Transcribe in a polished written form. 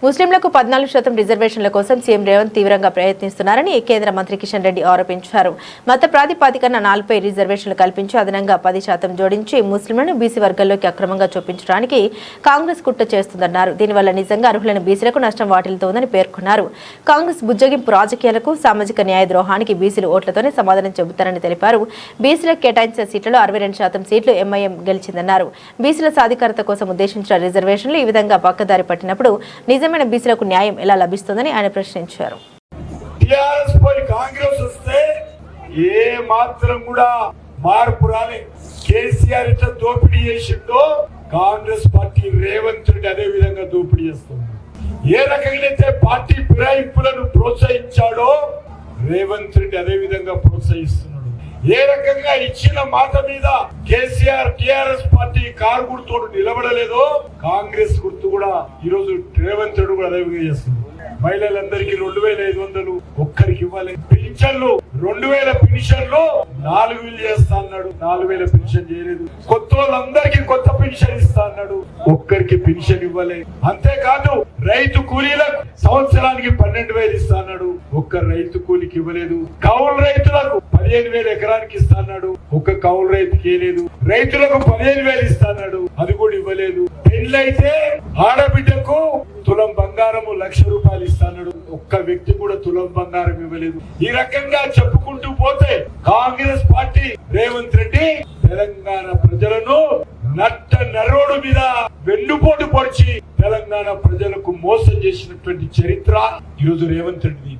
ముస్లింలకు 14% రిజర్వేషన్ల కోసం సీఎం రేవంత్ తీవ్రంగా ప్రయత్నిస్తున్నారని కేంద్ర మంత్రి కిషన్ రెడ్డి ఆరోపించారు. మత ప్రాతిపదికన 4పై రిజర్వేషన్లు కల్పించి అదనంగా 10% జోడించి ముస్లింలను బీసీ వర్గాల్లోకి అక్రమంగా చూపించడానికి కాంగ్రెస్ కుట్ర చేస్తుందన్నారు. దీనివల్ల నిజంగా అర్హులైన బీసీలకు నష్టం వాటిల్తోందని పేర్కొన్నారు. కాంగ్రెస్ బుజ్జగింపు రాజకీయాలకు, సామాజిక న్యాయ ద్రోహానికి బీసీలు ఓట్లతోనే సమాధానం చెబుతారని తెలిపారు. బీసీలకు కేటాయించిన సీట్లలో 62% సీట్లు ఎంఐఎం గెలిచిందన్నారు. బీసీల సాధికారత కోసం ఉద్దేశించిన రిజర్వేషన్లు ఈ విధంగా పక్కదారి పట్టినప్పుడు నిజమైన బీసీలకు న్యాయం ఎలా లభిస్తుందని ఆయన ప్రశ్నించారు. కాంగ్రెస్ వస్తే ఏ మాత్రం కూడా మార్పు రాలే. కేసీఆర్ ఇట్లా దోపిడీ చేసిందో కాంగ్రెస్ పార్టీ రేవంత్ రెడ్డి అదే విధంగా దోపిడీ చేస్తుంది. ఏ రకంగా అయితే పార్టీ ఫిరాయింపులను ప్రోత్సహించాడో రేవంత్ రెడ్డి అదే విధంగా ప్రోత్సహిస్తున్నాడు. ఏ రకంగా ఇచ్చిన మాట మీద కేసీఆర్ టిఆర్ఎస్ పార్టీ కారు గుర్తు నిలబడలేదో కాంగ్రెస్ గుర్తు కూడా ఈరోజు రేవంత్ రెడ్డి కూడా అదే విధంగా చేస్తుంది. మహిళలందరికీ 2500 ఒక్కరికి ఇవ్వాలి. పింఛన్లు 2000 పెన్షన్లు 4000 చేస్తా అన్నాడు. 4000 పెన్షన్ చేయలేదు. కొత్త వాళ్ళందరికీ కొత్త పెన్షన్ ఇస్తా అన్నాడు. ఒక్కరికి పెన్షన్ ఇవ్వలే. అంతేకాదు రైతు కూలీలకు సంవత్సరానికి 12,000 ఇస్తా అన్నాడు. ఒక్క రైతు కూలికి ఇవ్వలేదు. కౌలు రైతులకు 15,000 ఎకరానికి ఇస్తా అన్నాడు. ఒక్క కౌలు రైతుకి ఇవ్వలేదు. రైతులకు 15,000 ఇస్తా అన్నాడు. అది కూడా ఇవ్వలేదు. పెళ్ళైతే ఆడబిడ్డకు తులం బంగారము 1,00,000 రూపాయలు ఇస్తాడు. ఒక్క వ్యక్తి కూడా తులం బంగారం ఇవ్వలేదు. ఈ రకంగా చెప్పుకుంటూ పోతే కాంగ్రెస్ పార్టీ రేవంత్ రెడ్డి తెలంగాణ ప్రజలను నట్ట నరోడు మీద వెన్నుపోటు పొడిచి తెలంగాణ ప్రజలకు మోసం చేసినటువంటి చరిత్ర ఈరోజు రేవంత్ రెడ్డి.